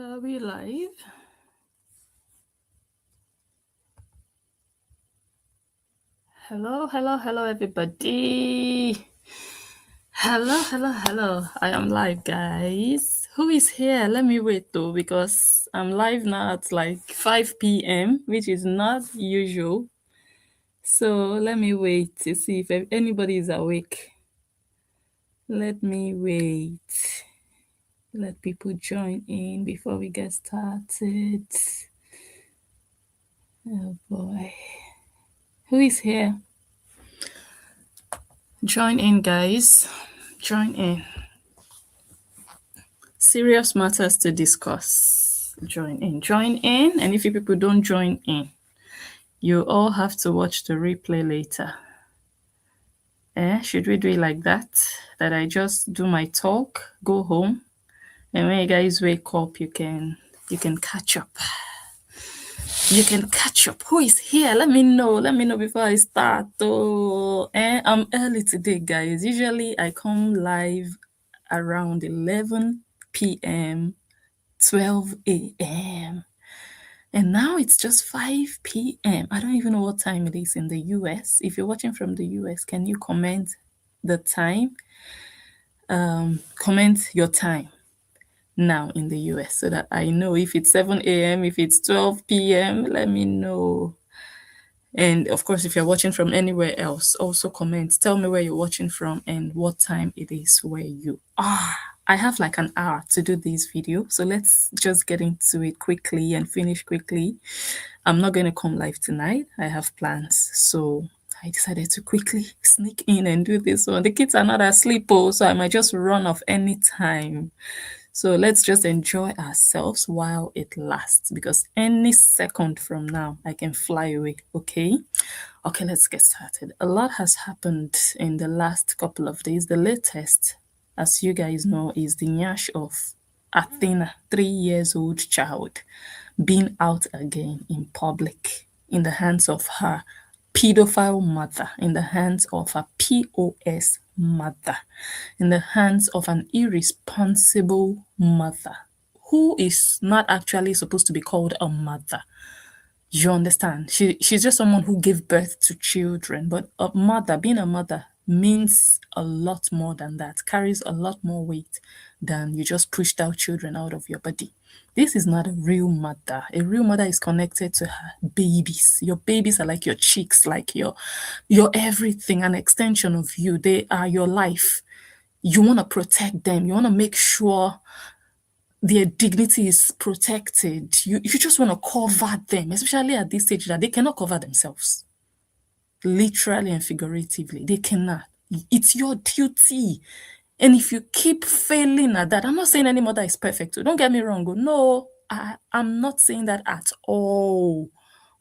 Are we live? Hello, everybody. Hello. I am live, guys. Who is here? Let me wait though, because I'm live now at like 5 p.m., which is not usual. So let me wait to see if anybody is awake. Let me wait. Let people join in before we get started. Oh boy. Who is here? Join in, guys. Join in. Serious matters to discuss. Join in. And if you people don't join in, you all have to watch the replay later. Should we do it like that? That I just do my talk, go home, and when you guys wake up, you can catch up. You can catch up. Who is here? Let me know. Let me know before I start. I'm early today, guys. Usually I come live around 11 p.m., 12 a.m. And now it's just 5 p.m. I don't even know what time it is in the US. If you're watching from the US, can you comment the time? Comment your time now in the US so that I know if it's 7 a.m., if it's 12 p.m., let me know. And of course, if you're watching from anywhere else, also comment. Tell me where you're watching from and what time it is where you are. I have like an hour to do this video, so let's just get into it quickly and finish quickly. I'm not going to come live tonight. I have plans, so I decided to quickly sneak in and do this one. The kids are not asleep, so I might just run off any time. So let's just enjoy ourselves while it lasts, because any second from now, I can fly away, okay? Okay, let's get started. A lot has happened in the last couple of days. The latest, as you guys know, is the nyash of Athena, 3-year-old child, being out again in public in the hands of her pedophile mother, in the hands of a POS mother, in the hands of an irresponsible mother who is not actually supposed to be called a mother. You understand? She's just someone who gave birth to children, but a mother, being a mother, means a lot more than that, carries a lot more weight than you just pushed out children out of your body. This is not a real mother. A real mother is connected to her babies. Your babies are like your cheeks, like your everything, an extension of you. They are your life. You want to protect them. You want to make sure their dignity is protected. You just want to cover them, especially at this stage that they cannot cover themselves. Literally and figuratively, they cannot. It's your duty. And if you keep failing at that, I'm not saying any mother is perfect. Don't get me wrong. No, I'm not saying that at all.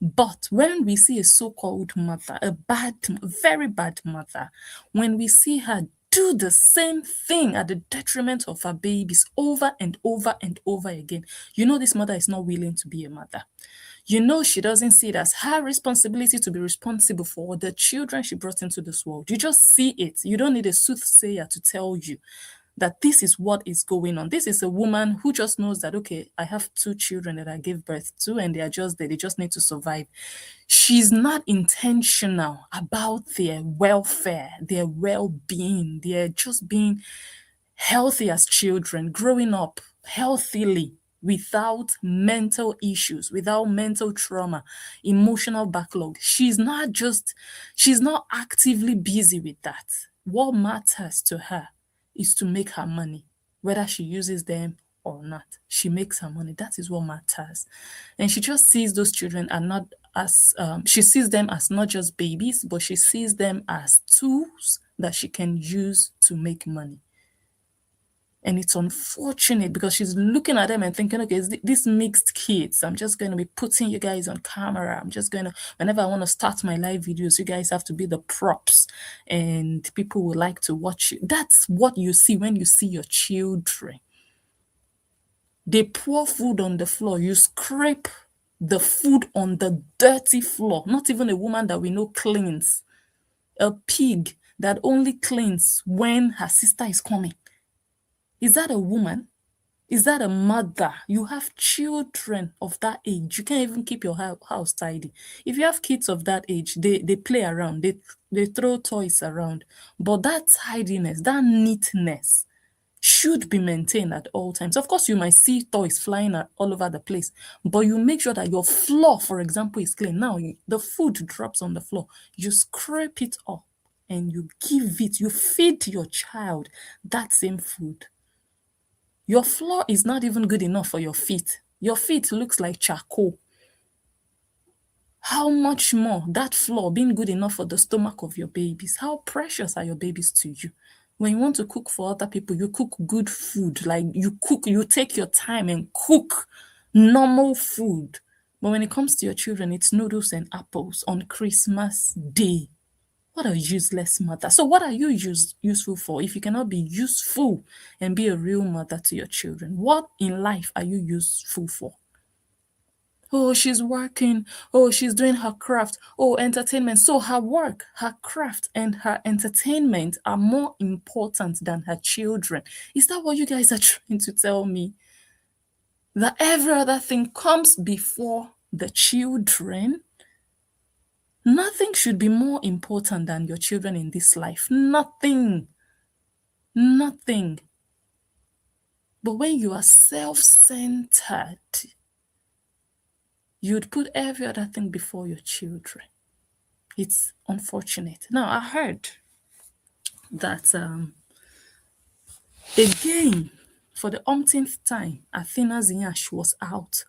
But when we see a so-called mother, a bad, very bad mother, when we see her do the same thing at the detriment of her babies over and over and over again, you know this mother is not willing to be a mother. You know she doesn't see it as her responsibility to be responsible for the children she brought into this world. You just see it. You don't need a soothsayer to tell you that this is what is going on. This is a woman who just knows that, okay, I have 2 children that I gave birth to and they are just there. They just need to survive. She's not intentional about their welfare, their well-being. They're just being healthy as children, growing up healthily without mental issues, without mental trauma, emotional backlog. She's not actively busy with that. What matters to her is to make her money, whether she uses them or not. She makes her money. That is what matters. And she just sees those children are not as, she sees them as not just babies, but she sees them as tools that she can use to make money. And it's unfortunate because she's looking at them and thinking, okay, these mixed kids, I'm just going to be putting you guys on camera. I'm just going to, whenever I want to start my live videos, you guys have to be the props and people will like to watch you. That's what you see when you see your children. They pour food on the floor. You scrape the food on the dirty floor. Not even a woman that we know cleans. A pig that only cleans when her sister is coming. Is that a woman? Is that a mother? You have children of that age. You can't even keep your house tidy. If you have kids of that age, they play around, they throw toys around. But that tidiness, that neatness should be maintained at all times. Of course, you might see toys flying all over the place, but you make sure that your floor, for example, is clean. Now, the food drops on the floor. You scrape it up and you give it, you feed your child that same food. Your floor is not even good enough for your feet. Your feet looks like charcoal. How much more that floor being good enough for the stomach of your babies? How precious are your babies to you? When you want to cook for other people, you cook good food. Like you cook, you take your time and cook normal food. But when it comes to your children, it's noodles and apples on Christmas Day. What a useless mother. So what are you useful for if you cannot be useful and be a real mother to your children? What in life are you useful for? Oh, she's working. Oh, she's doing her craft. Oh, entertainment. So her work, her craft, and her entertainment are more important than her children. Is that what you guys are trying to tell me? That every other thing comes before the children? Nothing should be more important than your children in this life. Nothing. Nothing. But when you are self-centered, you'd put every other thing before your children. It's unfortunate. Now, I heard that again, for the umpteenth time, Athena Zinyash was out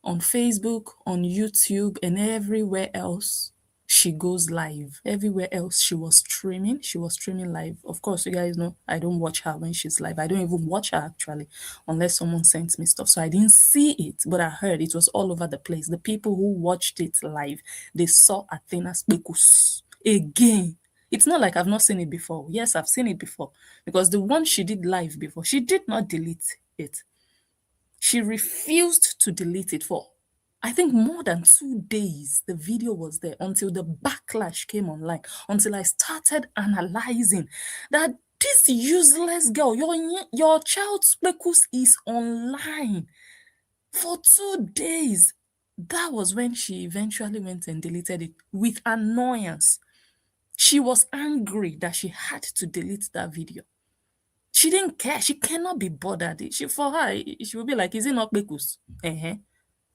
on Facebook, on YouTube, and everywhere else she goes live. Everywhere else she was streaming. She was streaming live. Of course, you guys know I don't watch her when she's live. I don't even watch her actually, unless someone sends me stuff. So I didn't see it, but I heard it was all over the place. The people who watched it live, they saw Athena's Bekus again. It's not like I've not seen it before. Yes, I've seen it before. Because the one she did live before, she did not delete it. She refused to delete it for, I think, more than 2 days. The video was there until the backlash came online, until I started analyzing that this useless girl, your child's Spekus is online for 2 days. That was when she eventually went and deleted it with annoyance. She was angry that she had to delete that video. She didn't care. She cannot be bothered. For her, she will be like, is it not Bekus?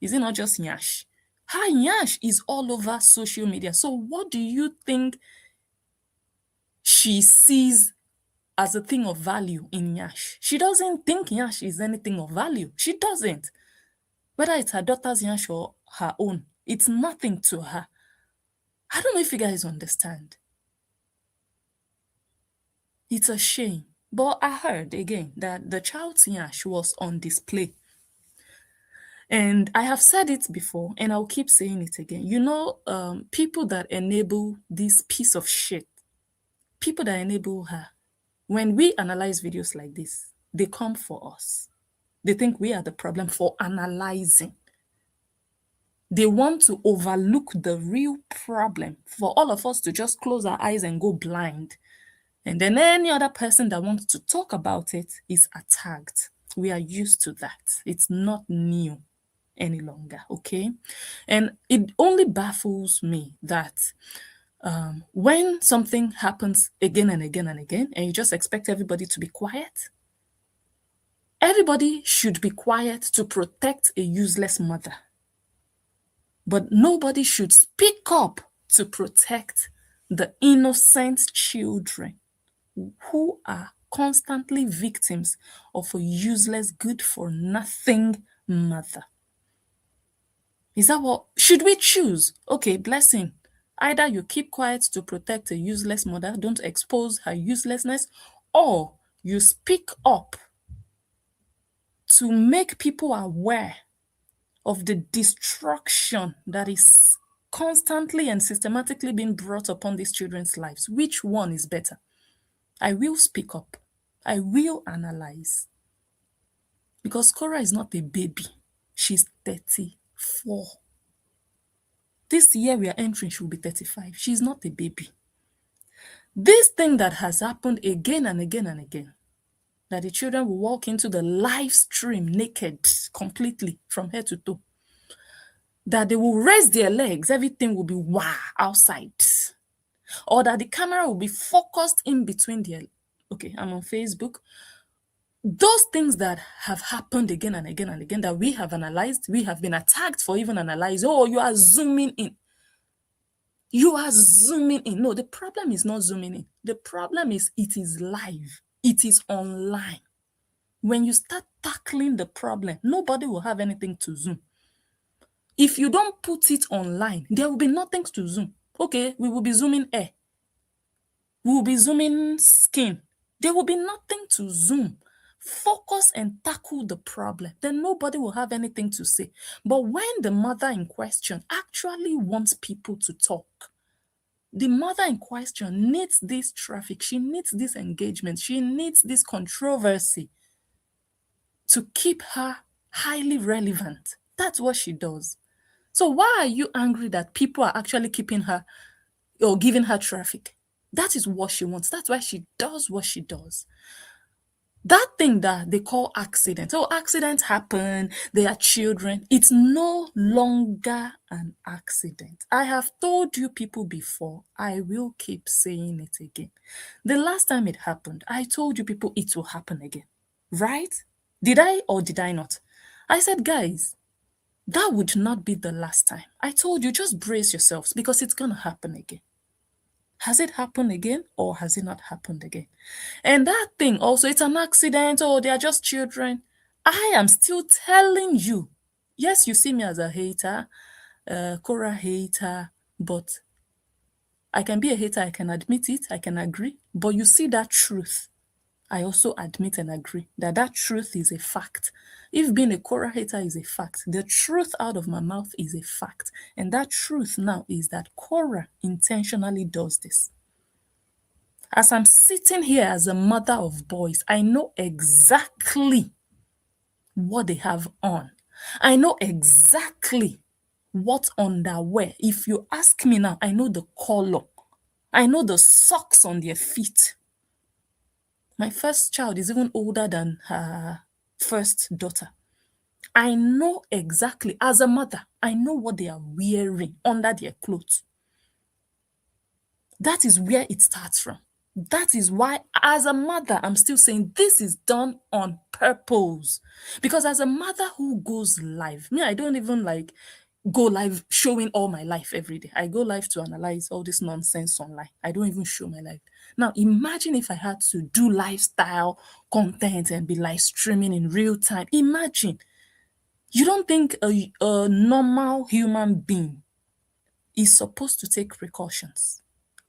Is it not just Nyash? Her Nyash is all over social media. So what do you think she sees as a thing of value in Nyash? She doesn't think Nyash is anything of value. She doesn't. Whether it's her daughter's Nyash or her own, it's nothing to her. I don't know if you guys understand. It's a shame. But I heard again that the child's Nyash was on display. And I have said it before, and I'll keep saying it again. You know, people that enable this piece of shit, people that enable her, when we analyze videos like this, they come for us. They think we are the problem for analyzing. They want to overlook the real problem for all of us to just close our eyes and go blind. And then any other person that wants to talk about it is attacked. We are used to that. It's not new any longer, okay? And it only baffles me that when something happens again and again and again, and you just expect everybody to be quiet, everybody should be quiet to protect a useless mother. But nobody should speak up to protect the innocent children who are constantly victims of a useless, good-for-nothing mother. Is that what? Should we choose? Okay, blessing. Either you keep quiet to protect a useless mother, don't expose her uselessness, or you speak up to make people aware of the destruction that is constantly and systematically being brought upon these children's lives. Which one is better? I will speak up. I will analyze. Because Cora is not a baby. She's 34. This year we are entering, she will be 35. She's not a baby. This thing that has happened again and again and again, that the children will walk into the live stream naked completely from head to toe, that they will raise their legs, everything will be wow outside, or that the camera will be focused in between their, okay, I'm on Facebook. Those things that have happened again and again and again that we have analyzed, we have been attacked for even analyzing. Oh, you are zooming in. You are zooming in. No, the problem is not zooming in. The problem is it is live. It is online. When you start tackling the problem, nobody will have anything to zoom. If you don't put it online, there will be nothing to zoom. Okay, we will be zooming air. We will be zooming skin. There will be nothing to zoom. Focus and tackle the problem. Then nobody will have anything to say. But when the mother in question actually wants people to talk, the mother in question needs this traffic. She needs this engagement. She needs this controversy to keep her highly relevant. That's what she does. So why are you angry that people are actually keeping her or giving her traffic? That is what she wants. That's why she does what she does. That thing that they call accident. Oh, accidents happen. They are children. It's no longer an accident. I have told you people before. I will keep saying it again. The last time it happened, I told you people it will happen again. Right? Did I or did I not? I said, guys, that would not be the last time. I told you, just brace yourselves because it's going to happen again. Has it happened again or has it not happened again? And that thing also, it's an accident. Oh, they are just children. I am still telling you. Yes, you see me as a hater, Korra hater, but I can be a hater. I can admit it. I can agree. But you see that truth. I also admit and agree that that truth is a fact. If being a Korra hater is a fact, the truth out of my mouth is a fact. And that truth now is that Korra intentionally does this. As I'm sitting here as a mother of boys, I know exactly what they have on. I know exactly what underwear. If you ask me now, I know the color. I know the socks on their feet. My first child is even older than her first daughter. I know exactly, as a mother, I know what they are wearing under their clothes. That is where it starts from. That is why, as a mother, I'm still saying this is done on purpose. Because as a mother who goes live, me, I don't even like go live showing all my life every day. I go live to analyze all this nonsense online. I don't even show my life. Now, imagine if I had to do lifestyle content and be live streaming in real time. Imagine. You don't think a normal human being is supposed to take precautions?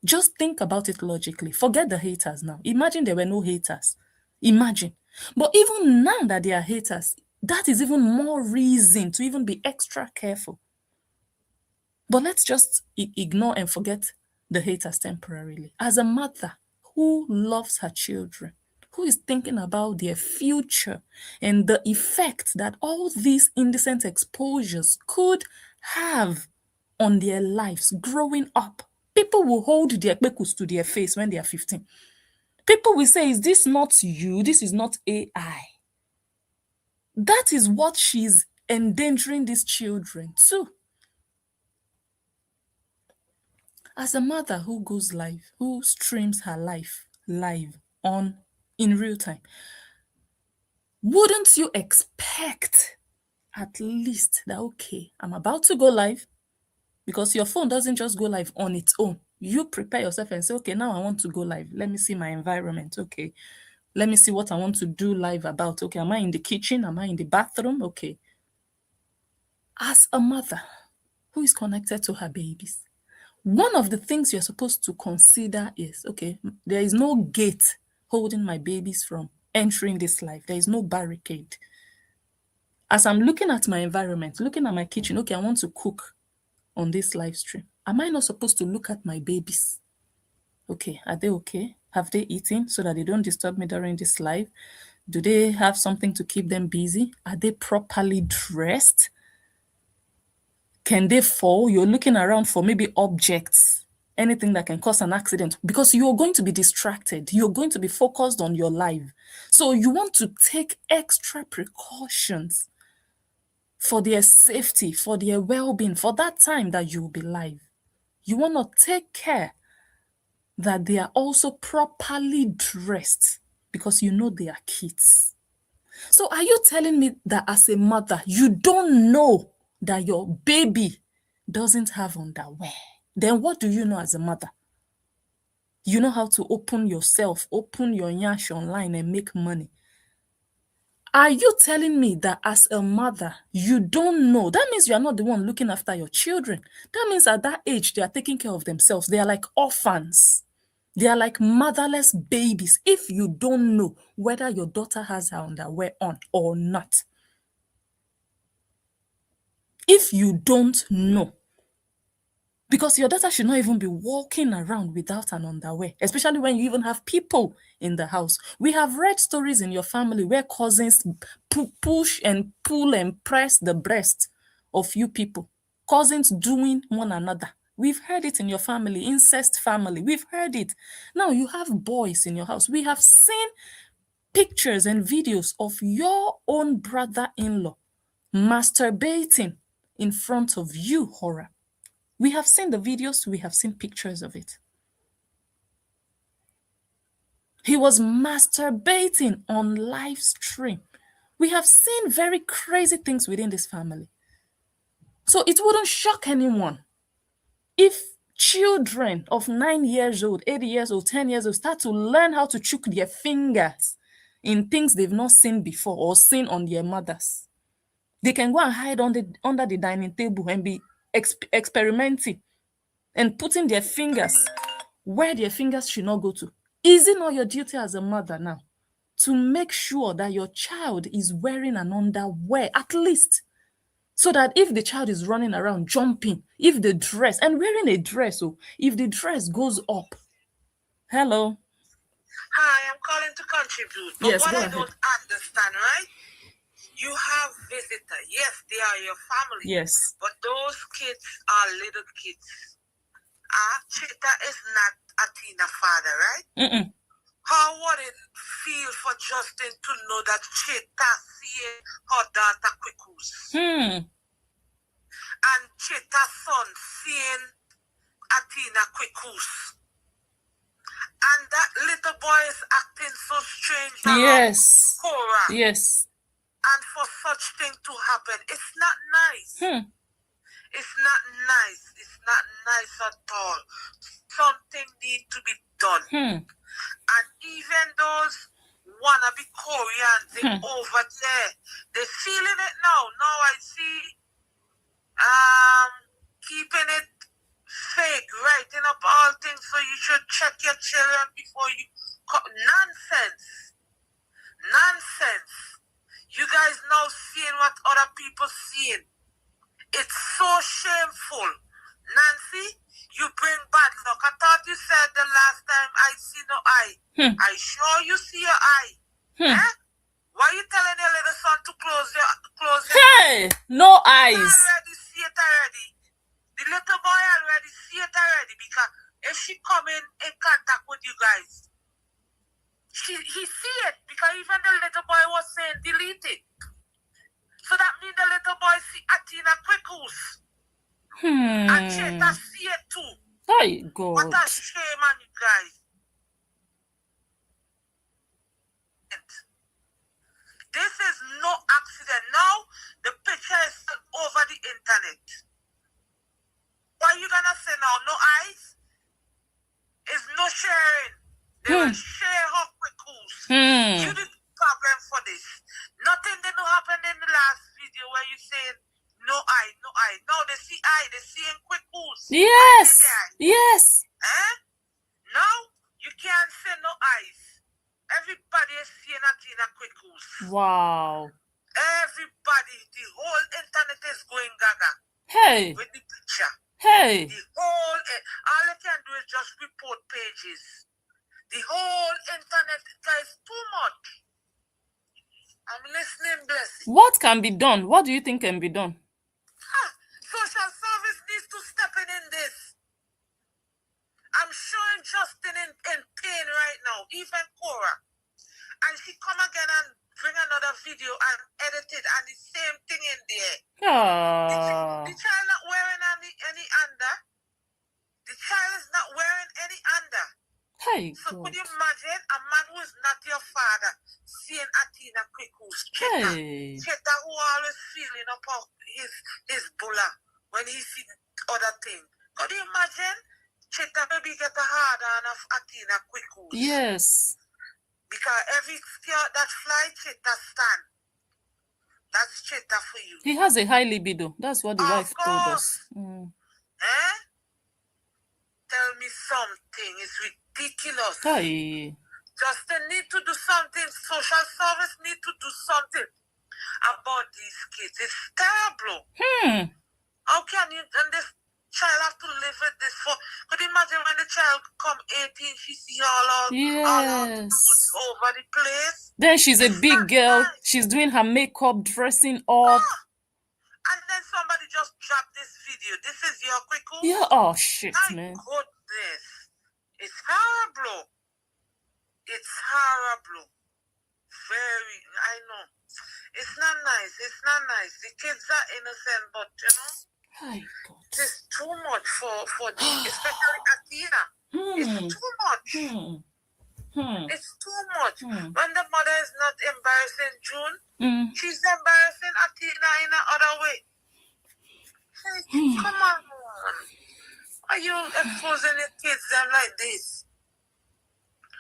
Just think about it logically. Forget the haters now. Imagine there were no haters. Imagine. But even now that there are haters, that is even more reason to even be extra careful. But let's just ignore and forget the haters temporarily. As a mother who loves her children, who is thinking about their future and the effect that all these indecent exposures could have on their lives growing up. People will hold their kpekus to their face when they are 15. People will say, is this not you? This is not AI. That is what she's endangering these children too. As a mother who goes live, who streams her life live on in real time, wouldn't you expect at least that, okay, I'm about to go live, because your phone doesn't just go live on its own. You prepare yourself and say, okay, now I want to go live. Let me see my environment. Okay. Let me see what I want to do live about. Okay. Am I in the kitchen? Am I in the bathroom? Okay. As a mother who is connected to her babies, one of the things you're supposed to consider is, okay, there is no gate holding my babies from entering this life. There is no barricade. As I'm looking at my environment, looking at my kitchen, okay, I want to cook on this live stream. Am I not supposed to look at my babies? Okay, are they okay? Have they eaten so that they don't disturb me during this live? Do they have something to keep them busy? Are they properly dressed? Can they fall? You're looking around for maybe objects anything that can cause an accident, because you're going to be distracted. You're going to be focused on your life. So you want to take extra precautions for their safety, for their well-being, for that time that you will be live. You want to take care that they are also properly dressed because you know they are kids. So are you telling me that as a mother, you don't know that your baby doesn't have underwear? Then what do you know as a mother? You know how to open yourself, open your nyash online and make money. Are you telling me that as a mother, you don't know? That means you are not the one looking after your children. That means at that age, they are taking care of themselves. They are like orphans. They are like motherless babies if you don't know whether your daughter has her underwear on or not. If you don't know, because your daughter should not even be walking around without an underwear, especially when you even have people in the house. We have read stories in your family where cousins push and pull and press the breast of you people. Cousins doing one another. We've heard it in your family, incest family. We've heard it. Now you have boys in your house. We have seen pictures and videos of your own brother-in-law masturbating in front of you, Whorra. We have seen the videos, we have seen pictures of it. He was masturbating on live stream. We have seen very crazy things within this family. So it wouldn't shock anyone if children of 9 years old, 8 years old, 10 years old start to learn how to chook their fingers in things they've not seen before or seen on their mothers. They can go and hide under the dining table and be experimenting and putting their fingers where their fingers should not go to. Is it not your duty as a mother now to make sure that your child is wearing an underwear at least, so that if the child is running around jumping, if the dress, and wearing a dress, so if the dress goes up. Hello. Hi, I'm calling to contribute. But Yes, what go I ahead. don't understand, right? You have visitors. Yes, they are your family. Yes. But those kids are little kids. Chita is not Athena father, right? How would it feel for Justin to know that Chita seeing her daughter Quikus? And Chita's son seeing Athena Quikus? And that little boy is acting so strange. Yes. Whorra. Yes. And for such thing to happen, it's not nice. It's not nice. It's not nice at all. Something needs to be done. And even those wannabe Koreans over there, they're feeling it now. Now I see keeping it fake, writing up all things, so you should check your children before you nonsense. Nonsense. You guys now seeing what other people seeing. It's so shameful. Nancy, you bring bad luck. I thought you said the last time I see no eye. I sure you see your eye. Why you telling your little son to close your Hey, no eyes. You already see it already. The little boy already see it already, because if she come in contact with you guys, he see it, because even the little boy was saying delete it. So that means the little boy see Athena Quikus. And Cheta see it too. My God. What a shame on you guys. This is no accident. Now the picture is over the internet. What are you gonna say now? No eyes? Is no sharing. They will share her Quikus. You the problem for this. Nothing didn't happen in the last video where you said no eye, no eye. Now they see eye, they see in Quikus. Yes. Yes. Now you can't say no eyes. Everybody is seeing Athena Quikus. Wow. Everybody, the whole internet is going gaga. Hey. With the picture. Hey. The whole, all they can do is just report pages. The whole internet, guys, too much. I'm listening, blessing. What can be done? What do you think can be done? Social service needs to step in this. she come again and bring another video and edit it and the same thing in there. The child not wearing any under. The child is not wearing any under. Hey, so God. could you imagine a man who is not your father seeing Atina Kwiku's Cheta? Hey. Cheta who always feeling up his bulla when he see other thing. Could you imagine? Cheta maybe get a hard on of Atina Kwiku's. Yes. Because every skirt that fly, Cheta stand. That's Cheta for you. He has a high libido. That's what the wife told us. Eh? Tell me something. It's ridiculous. Hey. Justin need to do something. Social service need to do something about these kids. It's terrible. How can you and this child have to live with this for? Could you imagine when the child come 18, she see all over the place? Then she's a big girl. Nice. She's doing her makeup, dressing up. And then somebody just dropped this video. This is your Kwiku? Yeah, oh shit, man. Goodness. It's horrible. It's horrible. Very, I know. It's not nice. It's not nice. The kids are innocent, but you know, it's too much for them, especially Athena. It's too much. It's too much. When the mother is not embarrassing June, she's embarrassing Athena in another way. Come on. Are you exposing the kids them like this?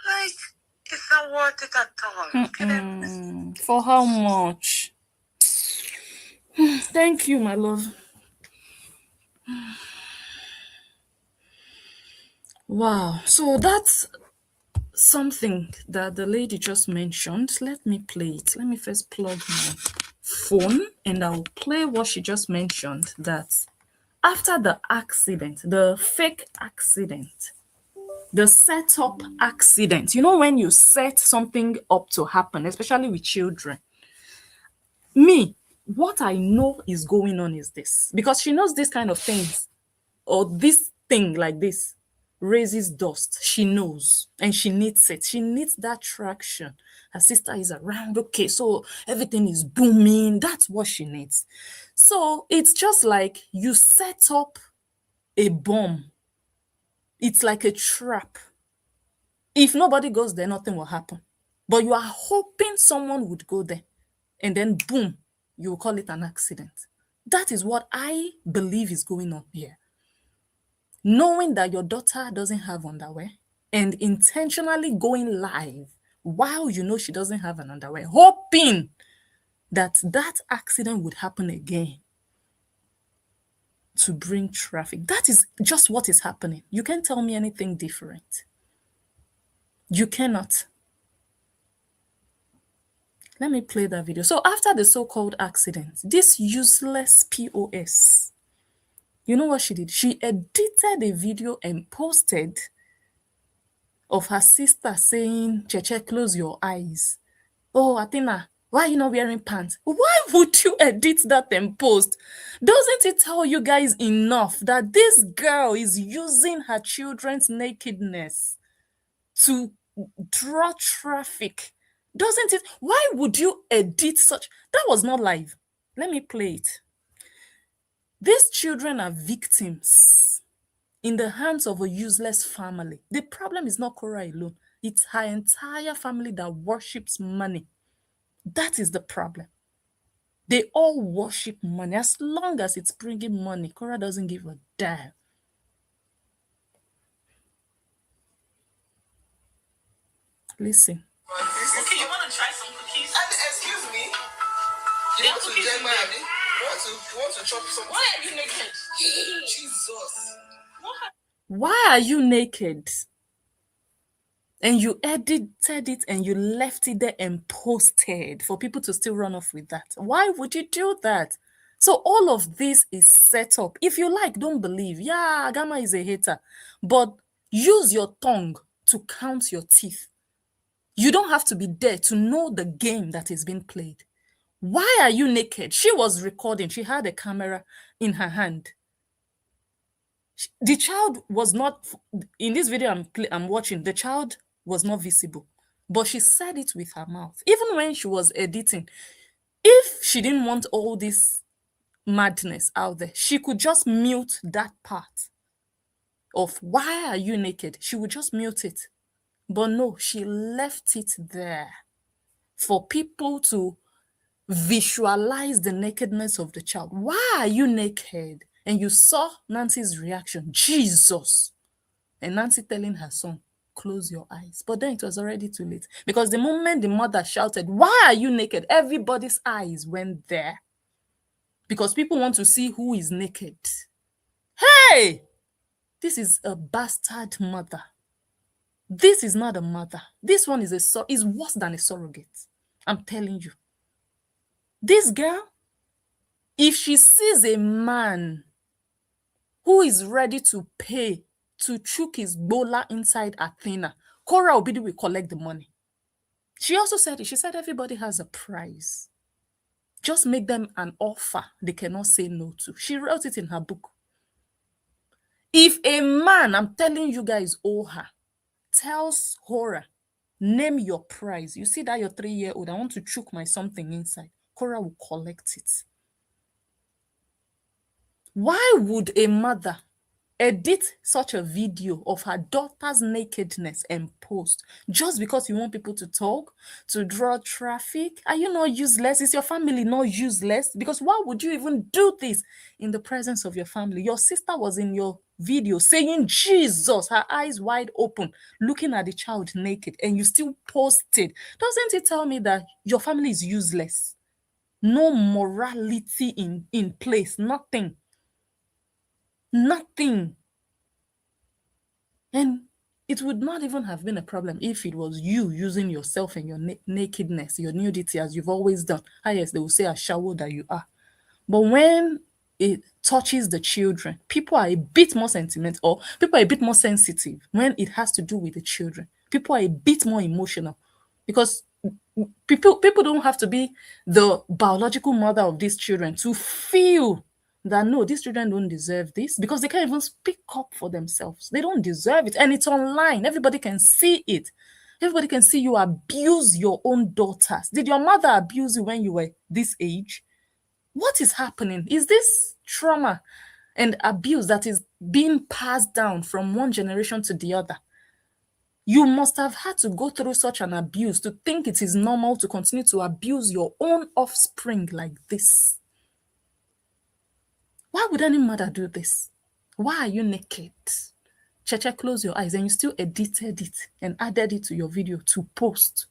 Like, it's not worth it at all. For how much? Thank you, my love. Wow. So that's something that the lady just mentioned. Let me play it. Let me first plug my phone and I'll play what she just mentioned, that after the accident, the fake accident, the setup accident, you know, when you set something up to happen, especially with children, what I know is going on is this, because she knows this kind of things, or this thing like this raises dust. She knows, and she needs it. She needs that traction. Her sister is around. Okay, so everything is booming. That's what she needs. So it's just like you set up a bomb. It's like a trap. If nobody goes there, nothing will happen. But you are hoping someone would go there, and then boom, you will call it an accident. That is what I believe is going on here. Knowing that your daughter doesn't have underwear and intentionally going live while you know she doesn't have an underwear, hoping that that accident would happen again to bring traffic. That is just what is happening. You can't tell me anything different. You cannot. Let me play that video. So after the so-called accident, this useless POS, you know what she did? She edited a video and posted of her sister saying, Cheche, close your eyes. Oh, Athena, why are you not wearing pants? Why would you edit that and post? Doesn't it tell you guys enough that this girl is using her children's nakedness to draw traffic? Doesn't it? Why would you edit such? That was not live. Let me play it. These children are victims in the hands of a useless family. The problem is not Cora alone. It's her entire family that worships money. That is the problem. They all worship money. As long as it's bringing money, Cora doesn't give a damn. Listen. Okay, you want to try some cookies? And excuse me. You want to get my you want to chop some? Why are you naked? Jesus. Why are you naked? And you edited it and you left it there and posted for people to still run off with that. Why would you do that? So all of this is set up. If you like, don't believe. Yeah, Gamma is a hater. But use your tongue to count your teeth. You don't have to be there to know the game that is being played. Why are you naked? She was recording. She had a camera in her hand. The child was not, in this video I'm watching, the child was not visible. but she said it with her mouth. Even when she was editing, if she didn't want all this madness out there, she could just mute that part of why are you naked? She would just mute it. But no, she left it there for people to visualize the nakedness of the child. Why are you naked? And you saw Nancy's reaction, Jesus. And Nancy telling her son, close your eyes. But then it was already too late. Because the moment the mother shouted, why are you naked? Everybody's eyes went there. Because people want to see who is naked. Hey! This is a bastard mother. This is not a mother. This one is worse than a surrogate. I'm telling you. This girl, if she sees a man who is ready to pay to chook his bola inside Athena, Cora Obidi will collect the money. She also said it. She said everybody has a price. Just make them an offer they cannot say no to. She wrote it in her book. If a man, I'm telling you guys, Oha, tells Whorra, name your price. You see that your 3-year-old, I want to choke my something inside. Cora will collect it. Why would a mother edit such a video of her daughter's nakedness and post just because you want people to talk, to draw traffic? Are you not useless? Is your family not useless? Because why would you even do this in the presence of your family? Your sister was in your video saying Jesus, her eyes wide open, looking at the child naked, and you still posted. Doesn't it tell me that your family is useless? No morality in place, nothing. Nothing. And it would not even have been a problem if it was you using yourself and your nakedness, your nudity, as you've always done. Ah, yes, they will say, a shower that you are. But when it touches the children, people are a bit more sentimental, or people are a bit more sensitive when it has to do with the children. People are a bit more emotional because people don't have to be the biological mother of these children to feel that no, these children don't deserve this, because they can't even speak up for themselves. They don't deserve it. And it's online. Everybody can see it. Everybody can see you abuse your own daughters. Did your mother abuse you when you were this age? What is happening? Is this trauma and abuse that is being passed down from one generation to the other? You must have had to go through such an abuse to think it is normal to continue to abuse your own offspring like this. Why would any mother do this? Why are you naked? Cheche, close your eyes, and you still edited it and added it to your video to post.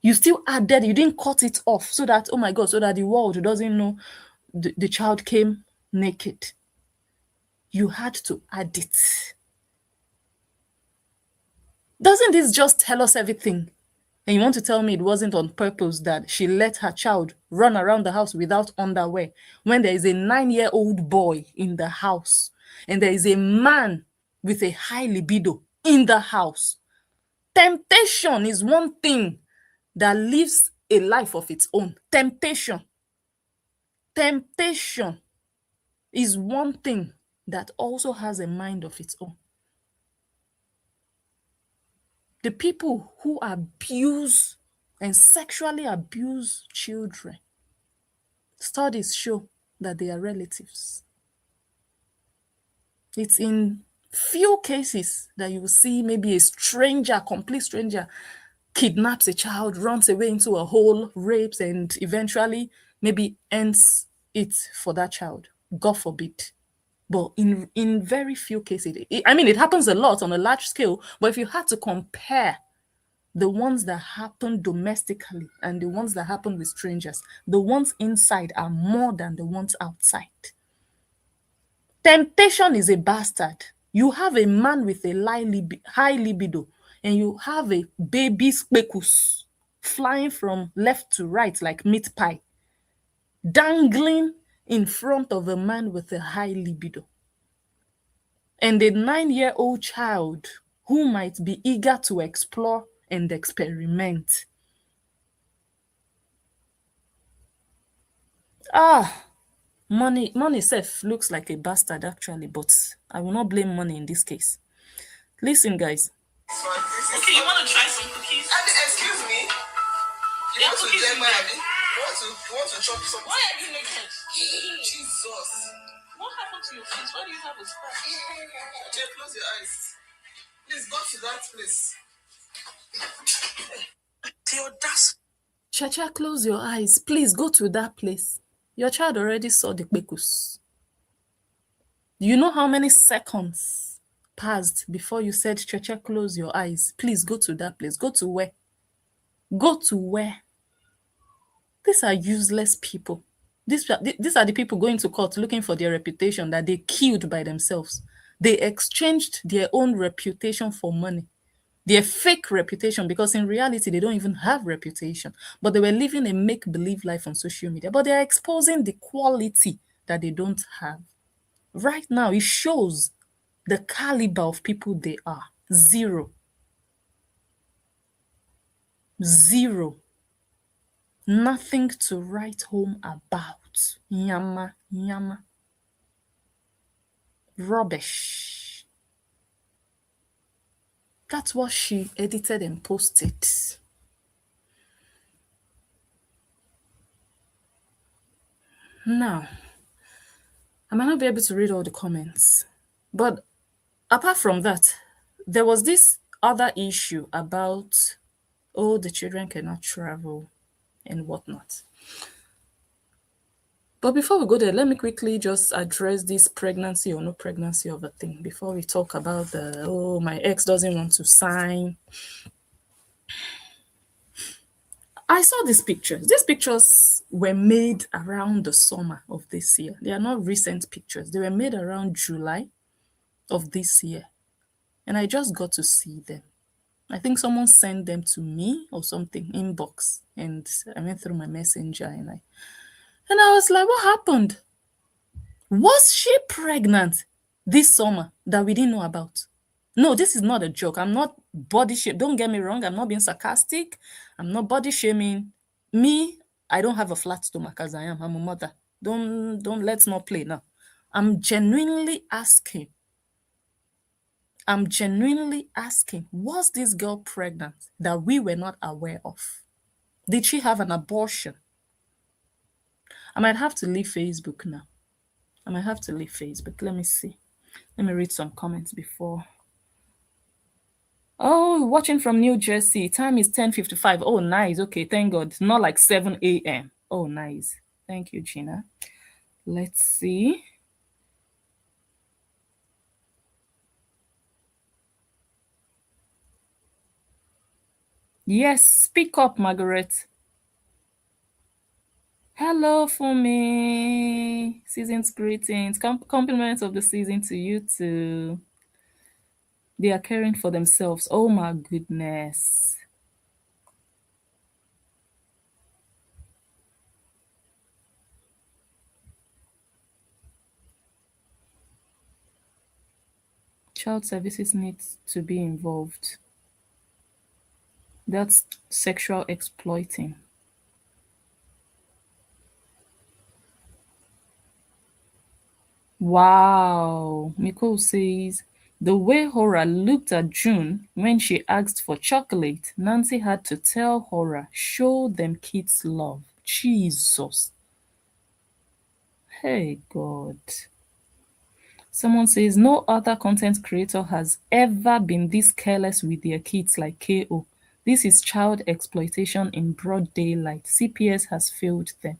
You still added, you didn't cut it off so that, oh my God, so that the world doesn't know the child came naked. You had to add it. Doesn't this just tell us everything? And you want to tell me it wasn't on purpose that she let her child run around the house without underwear when there is a 9-year-old boy in the house and there is a man with a high libido in the house? Temptation is one thing that lives a life of its own. Temptation is one thing that also has a mind of its own. The people who abuse and sexually abuse children, studies show that they are relatives. It's in few cases that you will see maybe a stranger, complete stranger, kidnaps a child, runs away into a hole, rapes, and eventually maybe ends it for that child. God forbid. But in very few cases, it happens a lot on a large scale, but if you had to compare the ones that happen domestically and the ones that happen with strangers, the ones inside are more than the ones outside. Temptation is a bastard. You have a man with a high libido and you have a baby specus flying from left to right like meat pie, dangling in front of a man with a high libido. And a 9-year-old child who might be eager to explore and experiment. Money self looks like a bastard actually, but I will not blame money in this case. Listen, guys. Okay, you want to try some cookies? You want to get my Abby? You want to chop something? Why are you naked? Jesus. What happened to your face? Why do you have a scar? Jay, close your eyes. Please go to that place. The audacity. Chacha, close your eyes. Please go to that place. Your child already saw the kpekus. You know how many seconds passed before you said, Chacha, close your eyes. Please go to that place. Go to where? Go to where? These are useless people. These are the people going to court looking for their reputation that they killed by themselves. They exchanged their own reputation for money. Their fake reputation, because in reality, they don't even have reputation. But they were living a make-believe life on social media. But they're exposing the quality that they don't have. Right now, it shows the caliber of people they are. Zero. Zero. Nothing to write home about. Nyama, nyama. Rubbish. That's what she edited and posted. Now, I might not be able to read all the comments, but apart from that, there was this other issue about, oh, the children cannot travel and whatnot. But before we go there, let me quickly just address this pregnancy or no pregnancy of a thing before we talk about the, oh, my ex doesn't want to sign. I saw these pictures. These pictures were made around the summer of this year. They are not recent pictures. They were made around July of this year. And I just got to see them. I think someone sent them to me or something, inbox. And I went through my messenger and I was like, what happened? Was she pregnant this summer that we didn't know about? No, this is not a joke. I'm not body shaming. Don't get me wrong. I'm not being sarcastic. I'm not body shaming. Me, I don't have a flat stomach as I am. I'm a mother. Let's not play now. I'm genuinely asking. Was this girl pregnant that we were not aware of? Did she have an abortion? I might have to leave Facebook now. Let me see. Let me read some comments before. Oh, watching from New Jersey. Time is 10:55. Oh, nice. Okay, thank God. Not like 7 a.m. Oh, nice. Thank you, Gina. Let's see. Yes, speak up, Margaret. Hello, Fumi. Season's greetings. Compliments of the season to you too. They are caring for themselves. Oh my goodness. Child services needs to be involved. That's sexual exploiting. Wow. Miko says, the way Whorra looked at June when she asked for chocolate, Nancy had to tell Whorra, show them kids love. Jesus. Hey, God. Someone says, no other content creator has ever been this careless with their kids like KO. This is child exploitation in broad daylight. CPS has failed them.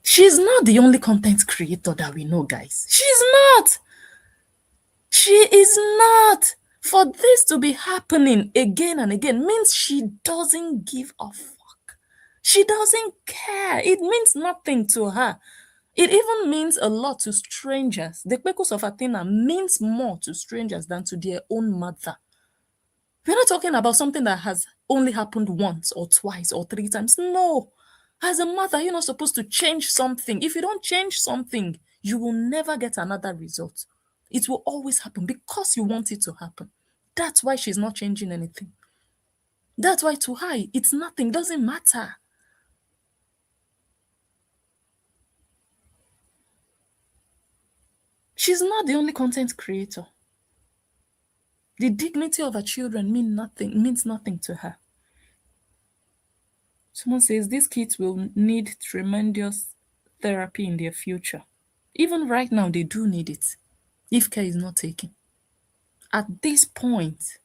She's not the only content creator that we know, guys. She's not. She is not. For this to be happening again and again means she doesn't give a fuck. She doesn't care. It means nothing to her. It even means a lot to strangers. The Kpekus of Athena means more to strangers than to their own mother. We're not talking about something that has only happened once or twice or 3 times. No. As a mother, you're not supposed to change something. If you don't change something, you will never get another result. It will always happen because you want it to happen. That's why she's not changing anything. That's why to her, it's nothing, doesn't matter. She's not the only content creator. The dignity of her children means nothing to her. Someone says these kids will need tremendous therapy in their future. Even right now, they do need it if care is not taken. At this point,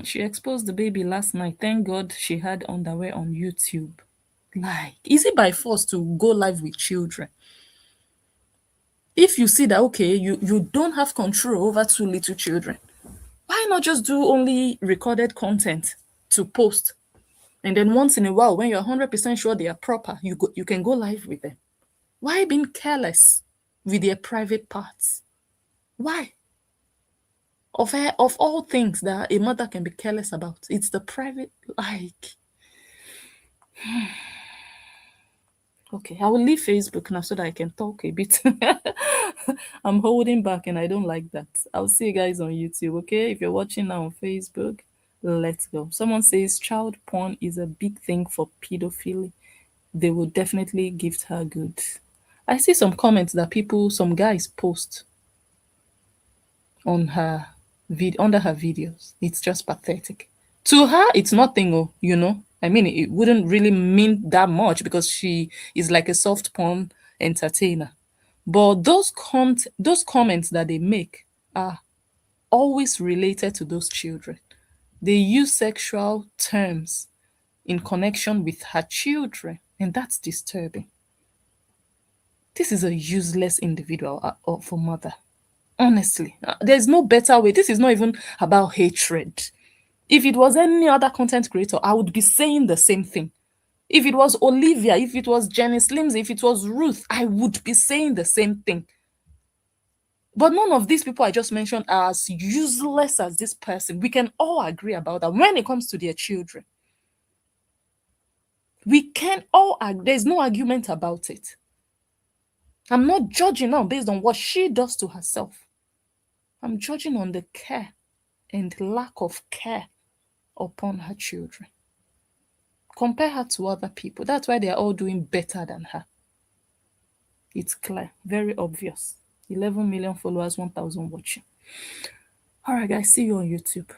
she exposed the baby last night. Thank God she had underwear on YouTube. Like, is it by force to go live with children? If you see that, okay, you don't have control over two little children, why not just do only recorded content to post? And then once in a while, when you're 100% sure they are proper, you can go live with them. Why being careless with their private parts? Why? Of all things that a mother can be careless about, it's the private, like, okay, I will leave Facebook now so that I can talk a bit. I'm holding back and I don't like that. I'll see you guys on YouTube, okay? If you're watching now on Facebook, let's go. Someone says child porn is a big thing for pedophilia. They will definitely gift her good. I see some comments that some guys post on her under her videos. It's just pathetic. To her, it's nothing, I mean, it wouldn't really mean that much because she is like a soft porn entertainer. But those comments that they make are always related to those children. They use sexual terms in connection with her children, and that's disturbing. This is a useless individual of a mother. Honestly, there's no better way. This is not even about hatred. If it was any other content creator, I would be saying the same thing. If it was Olivia, if it was Jenny Slims, if it was Ruth, I would be saying the same thing. But none of these people I just mentioned are as useless as this person. We can all agree about that when it comes to their children. We can all agree. There's no argument about it. I'm not judging her based on what she does to herself. I'm judging on the care and lack of care upon her children. Compare her to other people. That's why they're all doing better than her. It's clear, very obvious. 11 million followers, 1,000 watching. All right, guys, see you on YouTube.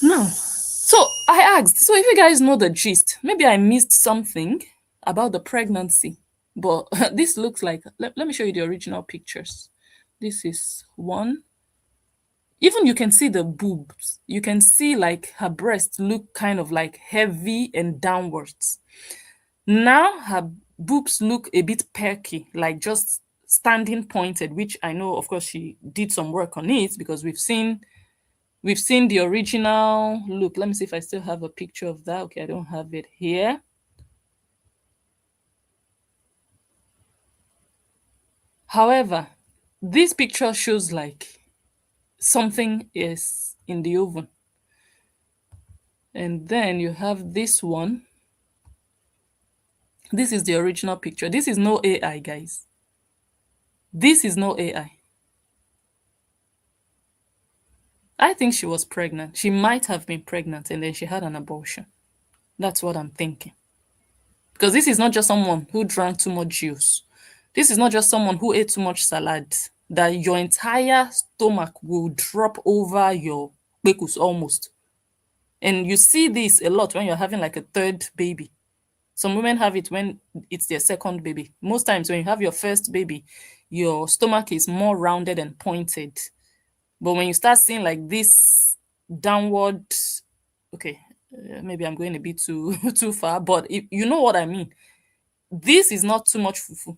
Now, so I asked, so if you guys know the gist, maybe I missed something about the pregnancy, but this looks like, let me show you the original pictures. This is one. Even you can see the boobs. You can see like her breasts look kind of like heavy and downwards. Now her boobs look a bit perky, like just standing pointed, which I know, of course, she did some work on it because we've seen the original look. Let me see if I still have a picture of that. Okay, I don't have it here. However, this picture shows like something is in the oven. And then you have this one. This is the original picture. This is no AI, guys. This is no AI. I think she was pregnant. She might have been pregnant and then she had an abortion. That's what I'm thinking. Because this is not just someone who drank too much juice. This is not just someone who ate too much salad. That your entire stomach will drop over your bekus almost. And you see this a lot when you're having like a third baby. Some women have it when it's their second baby. Most times when you have your first baby, your stomach is more rounded and pointed. But when you start seeing like this downward, okay, maybe I'm going a bit too too far, but you know what I mean. This is not too much fufu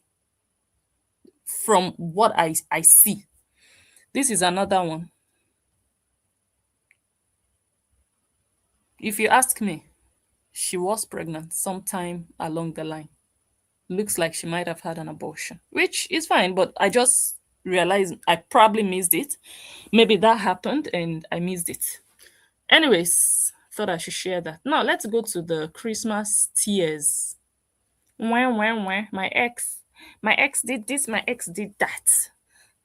from what I see. This is another one. If you ask me, she was pregnant sometime along the line. Looks like she might have had an abortion, which is fine, but I just realized I probably missed it. Maybe that happened and I missed it. Anyways, thought I should share that. Now let's go to the Christmas tears. Wah. My ex did this, my ex did that.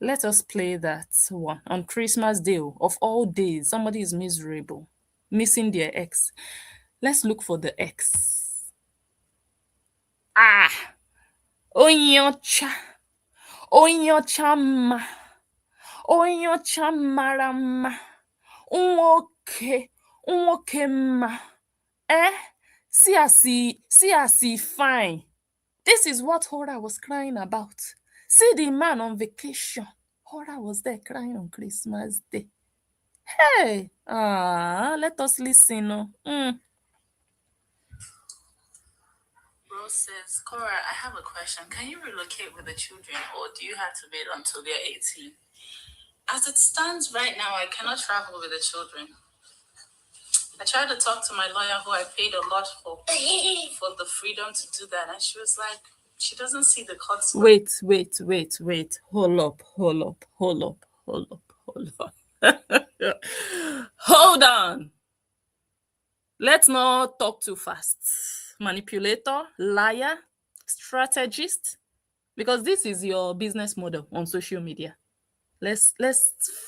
Let us play that one on Christmas Day. Of all days, somebody is miserable, missing their ex. Let's look for the ex. Onyocha, onyocha ma, Onyocha mara mma. Nwoke mma. Eh? See as he fine. This is what Whorra was crying about. See the man on vacation. Whorra was there crying on Christmas Day. Hey, let us listen. Rose says, Cora, I have a question. Can you relocate with the children or do you have to wait until they're 18? As it stands right now, I cannot travel with the children. I tried to talk to my lawyer who I paid a lot for the freedom to do that. And she was like, she doesn't see the courts. Wait. Hold up. Hold on. Let's not talk too fast. Manipulator, liar, strategist, because this is your business model on social media. Let's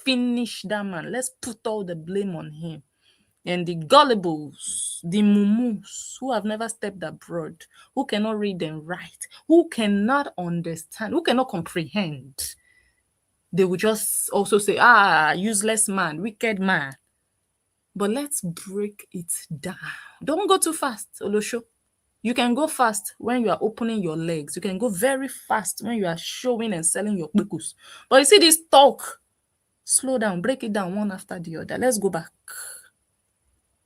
finish that man. Let's put all the blame on him. And the gullibles, the mumus who have never stepped abroad, who cannot read and write, who cannot understand, who cannot comprehend, they will just also say, useless man, wicked man. But let's break it down. Don't go too fast, Olosho. You can go fast when you are opening your legs. You can go very fast when you are showing and selling your pickles. But you see this talk, slow down, break it down one after the other. Let's go back.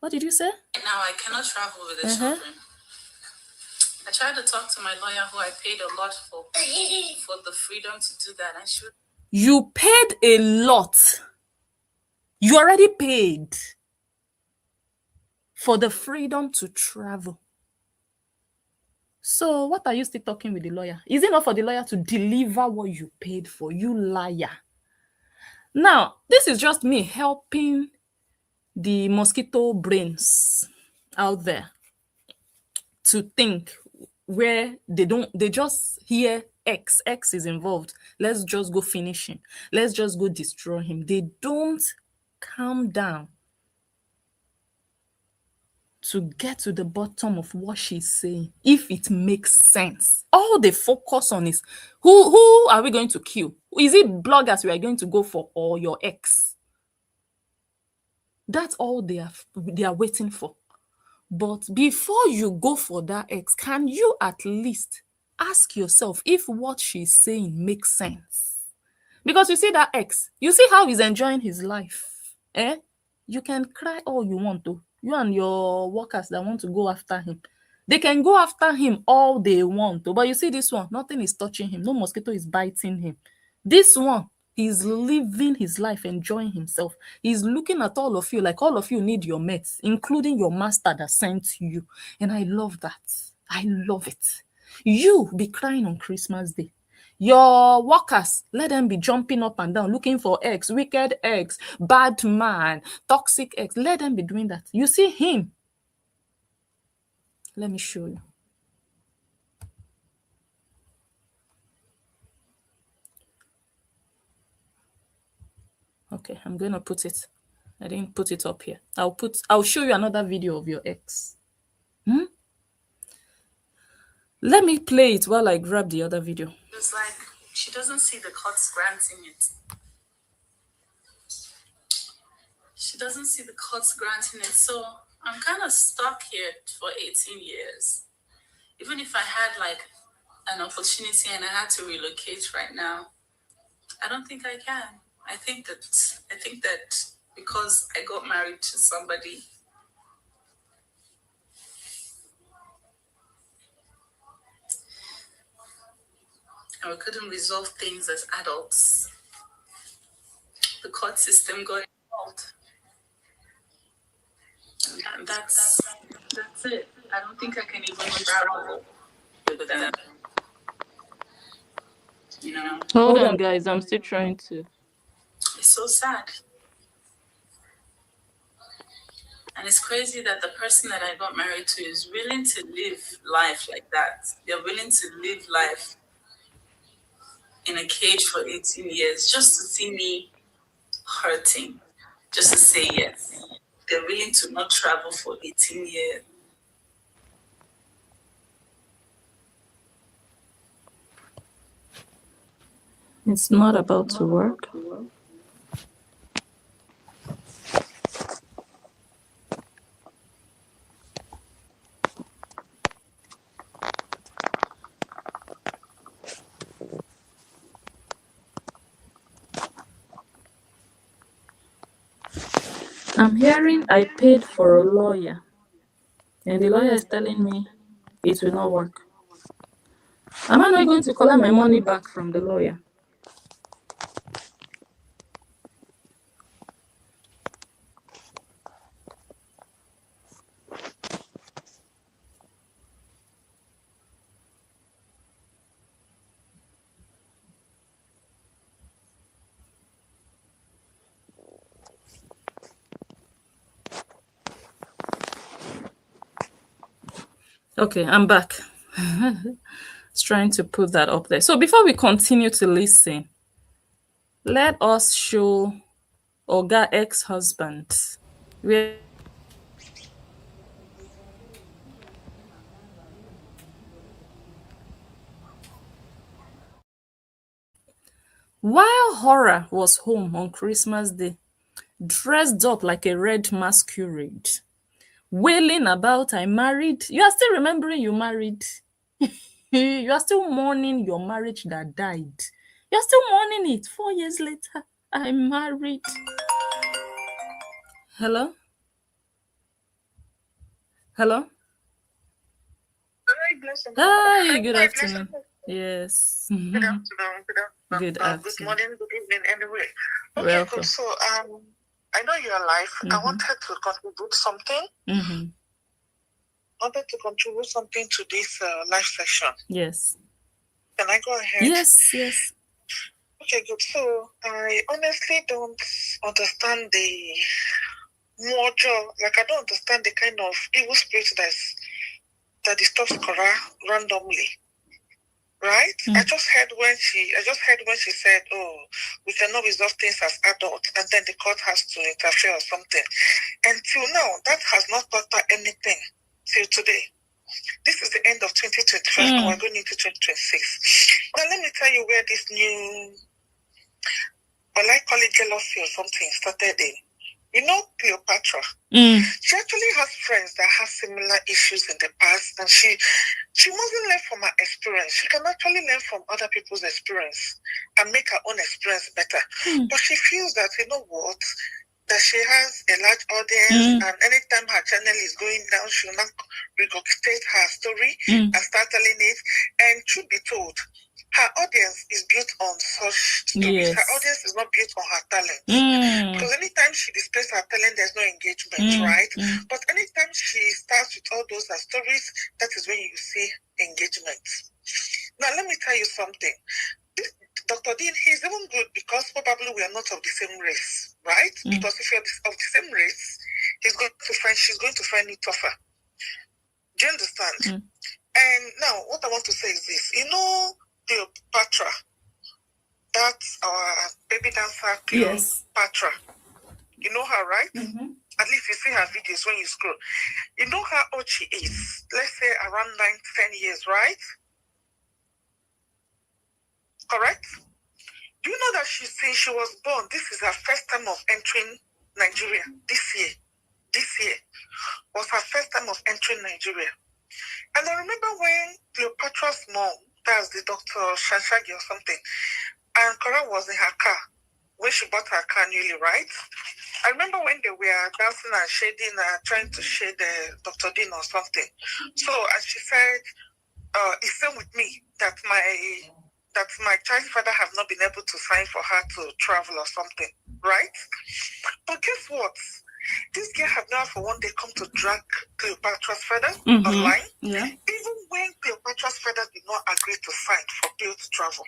What did you say? Now I cannot travel with the children. I tried to talk to my lawyer who I paid a lot for the freedom to do that. And she... You paid a lot. You already paid for the freedom to travel. So what are you still talking with the lawyer? Is it not for the lawyer to deliver what you paid for? You liar. Now, this is just me helping the mosquito brains out there to think where they just hear X is involved. Let's just go finish him. Let's just go destroy him. They don't calm down to get to the bottom of what she's saying, if it makes sense. All they focus on is who are we going to kill? Is it bloggers we are going to go for or your ex? That's all they are waiting for. But before you go for that ex, can you at least ask yourself if what she's saying makes sense? Because you see that ex, you see how he's enjoying his life. You can cry all you want to. You and your workers that want to go after him, they can go after him all they want to. But you see this one, nothing is touching him. No mosquito is biting him. This one, he's living his life, enjoying himself. He's looking at all of you like all of you need your mates, including your master that sent you. And I love that. I love it. You be crying on Christmas Day. Your workers, let them be jumping up and down, looking for eggs, wicked eggs, bad man, toxic eggs. Let them be doing that. You see him. Let me show you. Okay, I'm going to put it. I didn't put it up here. I'll show you another video of your ex. Let me play it while I grab the other video. It's like she doesn't see the courts granting it. She doesn't see the courts granting it. So I'm kind of stuck here for 18 years. Even if I had like an opportunity and I had to relocate right now, I don't think I can. I think that because I got married to somebody, and we couldn't resolve things as adults, the court system got involved. And that's it. I don't think I can even travel with them. You know? Hold on, guys. I'm still trying to. It's so sad. And it's crazy that the person that I got married to is willing to live life like that. They're willing to live life in a cage for 18 years just to see me hurting, just to say yes. They're willing to not travel for 18 years. It's not about to work. I'm hearing I paid for a lawyer, and the lawyer is telling me it will not work. Am I not going to collect my money back from the lawyer? Okay, I'm back. It's trying to put that up there. So before we continue to listen, let us show Oga ex-husband. Where while Horror was home on Christmas Day, dressed up like a red masquerade, wailing about I married. You are still remembering you married. You are still mourning your marriage that died. You are still mourning it 4 years later. I married. Hello? Hello? Hi, blessing. Hi, good Hi, blessing. afternoon. Yes. Good afternoon. Good afternoon. Good Good afternoon. morning. Good evening. Anyway. Okay, Welcome. good. So, I know you're alive. I wanted to contribute something. Mm-hmm. I wanted to contribute something to this live session. Yes. Can I go ahead? Yes, yes. Okay, good. So, I honestly don't understand the mojo. Like, I don't understand the kind of evil spirit that disturbs Korah randomly. Right? I just heard when she said, "Oh, we cannot resolve things as adults," and then the court has to interfere or something. And till now, that has not taught her anything till today. This is the end of 2025, and we're going into 2026. Now, let me tell you where this new, well, I call it jealousy or something, started in. You know, Cleopatra. She actually has friends that have similar issues in the past, and she mustn't learn from her experience. She can actually learn from other people's experience and make her own experience better. But she feels that, you know what, that she has a large audience, and anytime her channel is going down, she will not regurgitate her story and start telling it. And truth be told, her audience is built on such stories. Yes. Her audience is not built on her talent. Because anytime she displays her talent, there's no engagement, right? But anytime she starts with all those stories, that is when you see engagement. Now, let me tell you something. Dr. Dean, he's even good because probably we are not of the same race, right? Because if you're of the same race, she's going to find it tougher. Do you understand? And now, what I want to say is this. You know, Cleopatra, that's our baby dancer, Cleopatra. Yes. You know her, right? At least you see her videos when you scroll. You know how old she is. Let's say around 9-10 years, right? Correct? Do you know that since she was born, this is her first time of entering Nigeria this year? This year was her first time of entering Nigeria. And I remember when Cleopatra's mom, that's the Dr. Shashagi or something, and Cora was in her car when she bought her car newly, right? I remember when they were dancing and shading, trying to shade Dr. Dean or something. So, as she said, it's same with me that my child's father have not been able to sign for her to travel or something, right? But guess what? This girl have now for one day come to drag Cleopatra's father online. Yeah. Even when Cleopatra's father did not agree to sign for Cleo to travel.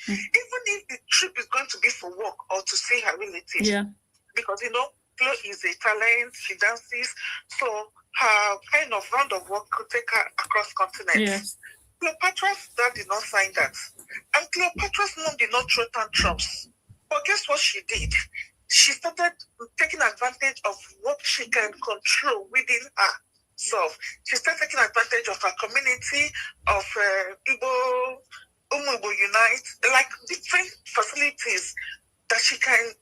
Even if the trip is going to be for work or to see her relatives. Yeah. Because, you know, Cleo is a talent, she dances, so her kind of round of work could take her across continents. Yes. Cleopatra's dad did not sign that. And Cleopatra's mom did not throw tantrums. But guess what she did? She started taking advantage of what she can control within herself. She started taking advantage of her community, of Igbo, Igbo Unite, like different facilities that she can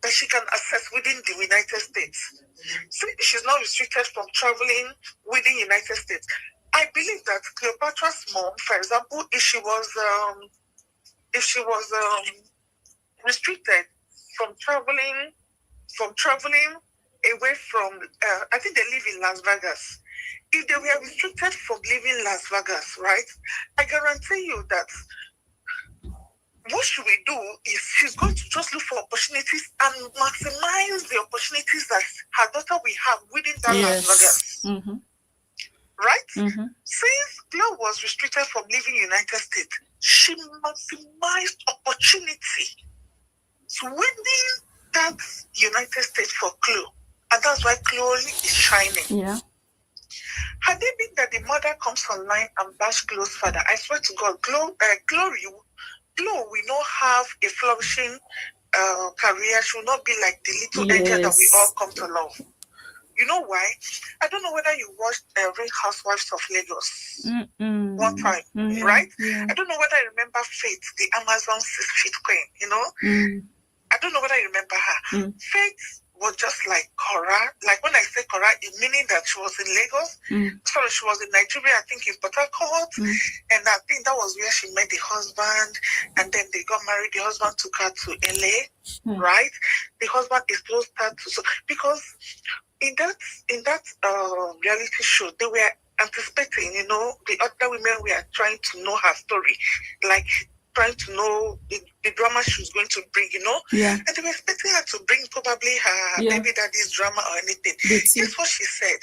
access within the United States. So she's not restricted from traveling within the United States. I believe that Cleopatra's mom, for example, if she was restricted from traveling away from, I think they live in Las Vegas. If they were restricted from living Las Vegas, right, I guarantee you that what should we do is she's going to just look for opportunities and maximize the opportunities that her daughter will have within that Las Vegas. Mm-hmm. Right? Mm-hmm. Since Glo was restricted from leaving United States, she maximized opportunity within that United States for Glo. And that's why Glo is shining. Yeah. Had it been that the mother comes online and bash Glo's father, I swear to God, Glo will not have a flourishing career. She will not be like the little angel that we all come to love. You know why? I don't know whether you watched Real Housewives of Lagos one time, right? Yeah. I don't know whether you remember Faith, the Amazon 6 feet queen, you know? I don't know whether you remember her. Faith was just like Whorra. Like when I say Whorra, it meaning that she was in Lagos. Sorry, she was in Nigeria, I think in Port Harcourt. And I think that was where she met the husband. And then they got married. The husband took her to LA, right? The husband exposed her to... So, because in that reality show, they were anticipating, you know, the other women were trying to know her story. Like... trying to know the drama she was going to bring, you know? Yeah. And they were expecting her to bring probably her baby daddy's drama or anything. Guess what she said?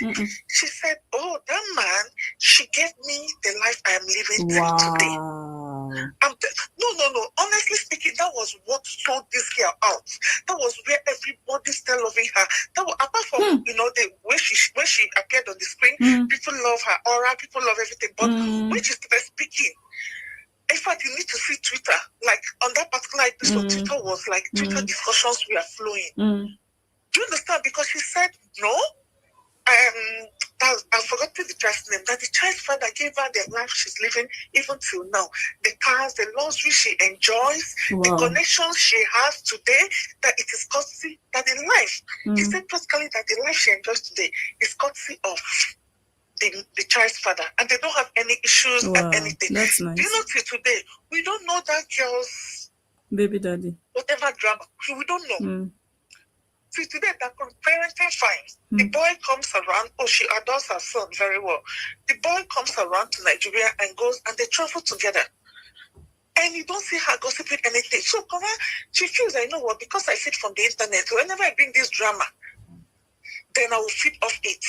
She said, oh, that man, she gave me the life I am living today. No. Honestly speaking, that was what sold this girl out. That was where everybody started loving her. That was, apart from, you know, the way she appeared on the screen, people love her aura, people love everything. But when she started speaking, in fact, you need to see Twitter. Like, on that particular episode, Twitter was like, Twitter discussions were flowing. Do you understand? Because she said, no, I forgot the child's name, that the child's father gave her the life she's living even till now. The cars, the luxury she enjoys, the connections she has today, that it is courtesy, that the life, he said practically that the life she enjoys today is courtesy of the child's father, and they don't have any issues and anything. That's nice. Do you know, till today, we don't know that girl's baby daddy, whatever drama, we don't know. Till today, that parenting fine. The boy comes around, she adores her son very well. The boy comes around to Nigeria and goes, and they travel together. And you don't see her gossiping anything. So, she feels, I know what, because I feed from the internet, whenever I bring this drama, then I will feed off it.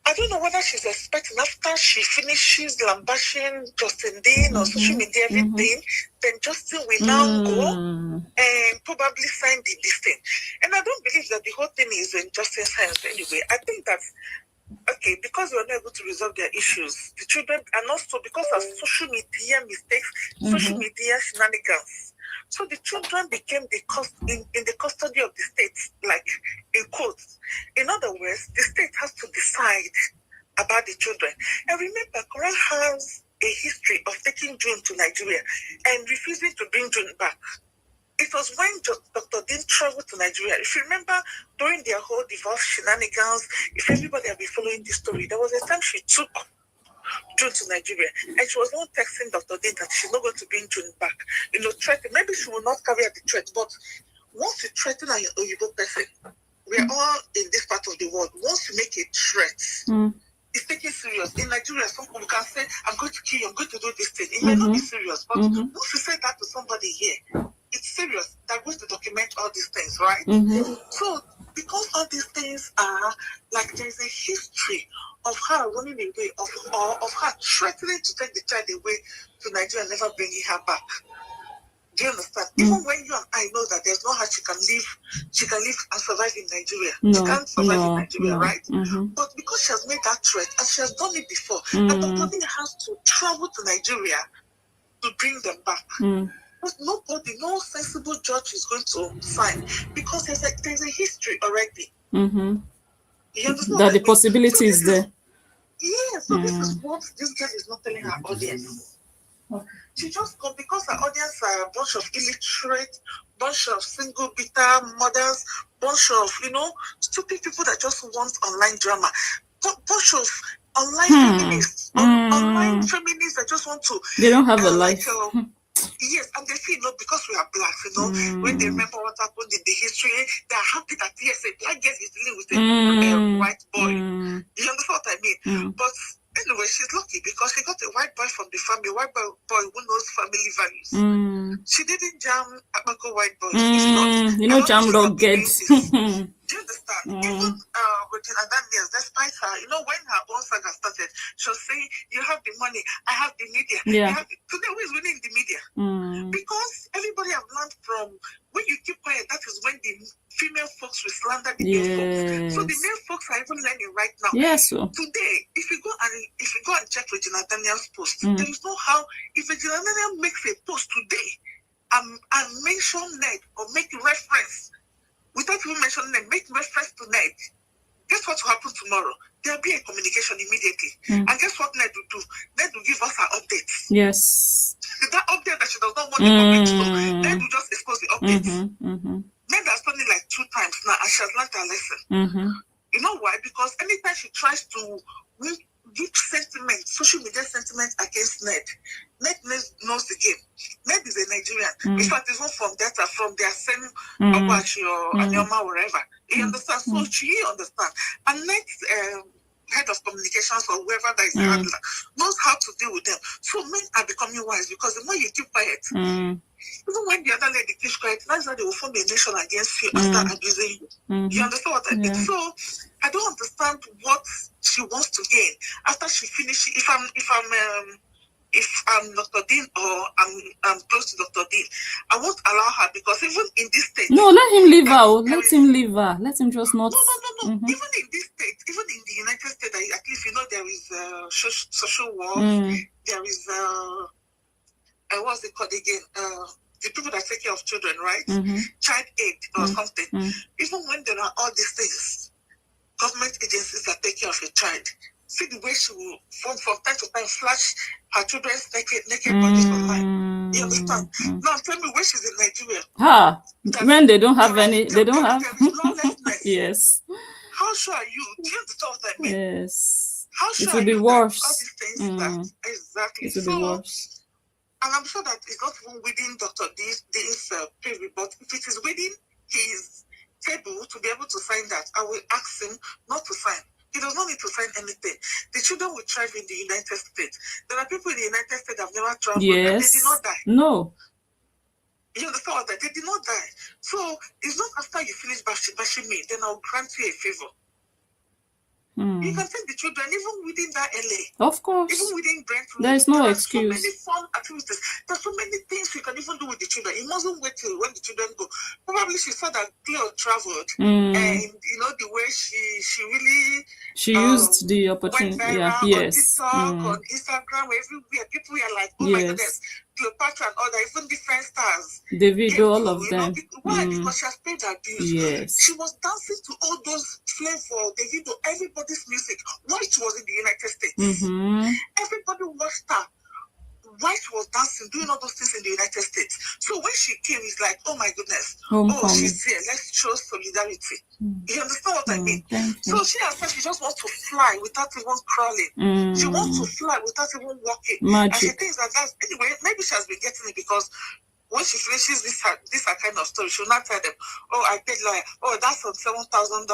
I don't know whether she's expecting after she finishes lambashing Justin Dean or social media, everything, then Justin will now go and probably sign this thing. And I don't believe that the whole thing is in Justin's hands anyway. I think that, okay, because we are not able to resolve their issues, the children, and also because of social media mistakes, social media shenanigans. So the children became in the custody of the state, like in quotes. In other words, the state has to decide about the children. And remember, Whorra has a history of taking June to Nigeria and refusing to bring June back. It was when Dr. Dean traveled to Nigeria. If you remember, during their whole divorce shenanigans, if everybody had been following this story, there was a time she took June to Nigeria, and she was not texting Dr. Dean that she's not going to bring June back. You know, threatening. Maybe she will not carry out the threat, but once you threaten an Oyibo person, we are all in this part of the world. Once you make a threat, it's taken serious. In Nigeria, some people can say, I'm going to kill you, I'm going to do this thing. It may not be serious, but once you say that to somebody here, it's serious. They're going to document all these things, right? So, because all these things are, like, there's a history of her running away, of her threatening to take the child away to Nigeria and never bringing her back. Do you understand? Even when you and I know that there's no how she can live and survive in Nigeria. She can't survive in Nigeria, right? But because she has made that threat, and she has done it before, and Dr. Dean has to travel to Nigeria to bring them back. But nobody, no sensible judge is going to sign, because there's a history already. You understand? That the possibility is there. Yeah, so this is what this girl is not telling her audience. She just got, because her audience are a bunch of illiterate, bunch of single bitter mothers, bunch of, you know, stupid people that just want online drama, bunch of online feminists, online feminists that just want to. They don't have a life. Yes, and they feel, because we are black, when they remember what happened in the history, they are happy that, yes, a black girl is dealing with a white boy. You understand what I mean? But anyway, she's lucky because she got a white boy from the family, white boy who knows family values. She didn't jam Abako white boys. It's not. Jam rugged. Do you understand? Even Regina Daniels, despite her, when her own saga started, she'll say, "You have the money, I have the media." Yeah. Today, who is winning the media? Because everybody have learned from when you keep quiet. That is when the female folks will slander the male folks. So the male folks are even learning right now. Yes. Today, if you go and check Regina Daniels' post, there is no how. If Regina Daniels makes a post today and mention Ned or make reference without even mentioning them, make reference to Ned, guess what will happen tomorrow? There'll be a communication immediately. And guess what Ned will do? Ned will give us her updates. Yes. That update that she does not want the public to know, Ned will just expose the updates. Ned has done it like 2 times now, and she has learned her lesson. You know why? Because anytime she tries to give sentiment, social media sentiment against Ned knows the game. Ned is a Nigerian. In fact, he's not from Delta, from their same Abachi or Anyama, wherever. He understands. So she understands. And Ned's head of communications or whoever that is the handler knows how to deal with them. So men are becoming wise because the more you keep quiet, even when the other lady keeps quiet, that's how they will form a nation against you and start abusing you. You understand what I mean? So I don't understand what she wants to gain after she finishes. If I'm Dr. Dean or I'm close to Dr. Dean, I won't allow her because even in this state. No, let him leave her. Let him leave her. Let him just not. No. Even in this state, even in the United States, at least there is social war. There is what's it called again? The people that take care of children, right? Child aid or something. Even when there are all these things, government agencies that take care of a child. See the way she will, from time to time, flash her children's naked bodies online. You understand? Now tell me where she's in Nigeria. When they don't have any, they don't have. Yes. How sure are you? Do you understand what I mean? Yes. How sure it will be worse. All these things exactly. It will be worse. And I'm sure that it's not even within Dr. D's privy, but if it is within his table to be able to sign that, I will ask him not to sign. He does not need to sign anything. The children will thrive in the United States. There are people in the United States that have never traveled and they did not die. No. You understand what? They did not die. So it's not after you finish bashing me, then I'll grant you a favor. You can take the children even within that LA. Of course. Even within Brentwood. There is no excuse. So many fun activities. There's so many things you can even do with the children. You mustn't wait till when the children go. Probably she saw that Cleo traveled and the way she really used the opportunity. Went viral on TikTok, on Instagram, everywhere. People were like, oh my goodness. Cleopatra and other, even different stars. Davido, all of them. Why? Because she has paid her dues. Yes. She was dancing to all those Flavor, Davido, everybody's music while she was in the United States. Everybody watched her while she was dancing, doing all those things in the United States. So when she came, it's like, oh my goodness, she's here. Let's show solidarity. You understand what I mean? So she herself, she just wants to fly without even crawling. She wants to fly without even walking. Magic. And she thinks that anyway, maybe she has been getting it because when she finishes this kind of story, she'll not tell them, oh, I paid lawyer. Oh, that's $7,000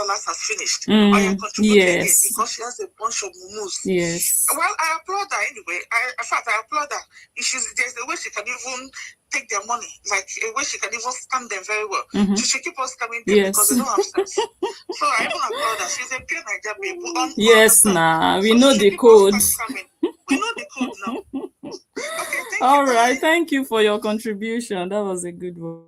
has finished. Or you're contributing again because she has a bunch of mumus. Yes. Well, I applaud her anyway. In fact, I applaud her. There's a way she can even take their money, like a way she can even scam them very well. She should keep on scamming them because they don't have sense. So I even applaud her. She's a pure Nigerian babe. Yes, we know the code. We know the code now. Okay, all right, thank you for your contribution. That was a good one.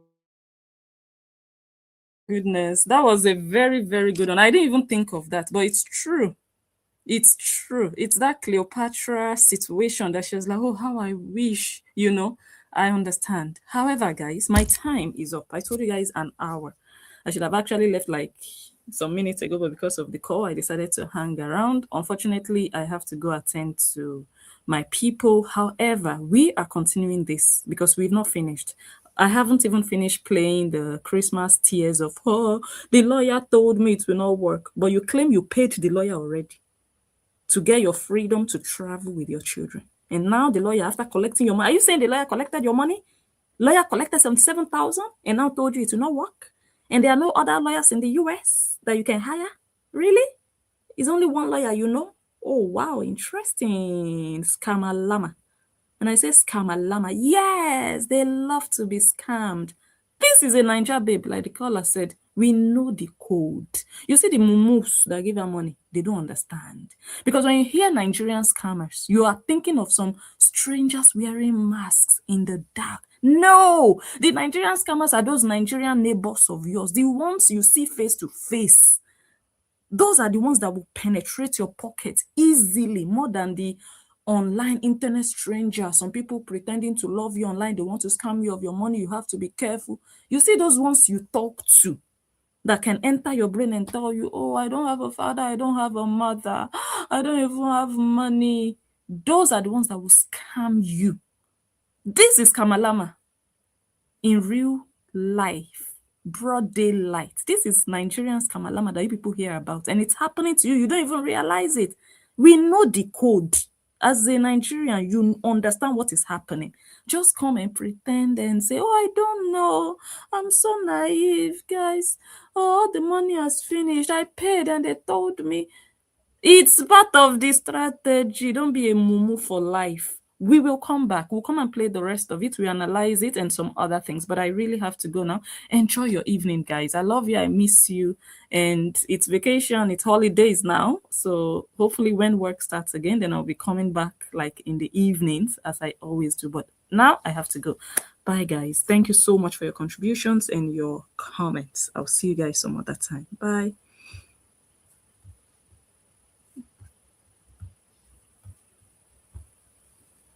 Goodness, that was a very, very good one. I didn't even think of that, but it's true. It's true. It's that Cleopatra situation that she was like, oh, how I wish, I understand. However, guys, my time is up. I told you guys an hour. I should have actually left like some minutes ago, but because of the call, I decided to hang around. Unfortunately, I have to go attend to my people. However, we are continuing this because we've not finished. I haven't even finished playing the Christmas tears of, oh, the lawyer told me it will not work. But you claim you paid the lawyer already to get your freedom to travel with your children. And now the lawyer, after collecting your money, are you saying the lawyer collected your money? Lawyer collected 77,000 and now told you it will not work? And there are no other lawyers in the US that you can hire? Really? It's only one lawyer you know? Oh, wow, interesting. Scamalama. And I say scamalama. Yes, they love to be scammed. This is a Niger babe, like the caller said. We know the code. You see the mumus that give her money, they don't understand. Because when you hear Nigerian scammers, you are thinking of some strangers wearing masks in the dark. No, the Nigerian scammers are those Nigerian neighbors of yours, the ones you see face to face. Those are the ones that will penetrate your pocket easily more than the online internet stranger. Some people pretending to love you online, they want to scam you of your money. You have to be careful. You see those ones you talk to that can enter your brain and tell you, oh, I don't have a father, I don't have a mother, I don't even have money. Those are the ones that will scam you. This is Kamalama in real life, broad daylight. This is Nigerian Kamalama that you people hear about, and it's happening to you. You don't even realize it. We know the code. As a Nigerian, you understand what is happening. Just come and pretend and say, oh, I don't know. I'm so naive, guys. Oh, the money has finished. I paid and they told me. It's part of the strategy. Don't be a mumu for life. We will come back. We'll come and play the rest of it. We analyze it and some other things. But I really have to go now. Enjoy your evening, guys. I love you. I miss you. And it's vacation. It's holidays now. So hopefully when work starts again, then I'll be coming back like in the evenings as I always do. But now I have to go. Bye, guys. Thank you so much for your contributions and your comments. I'll see you guys some other time. Bye.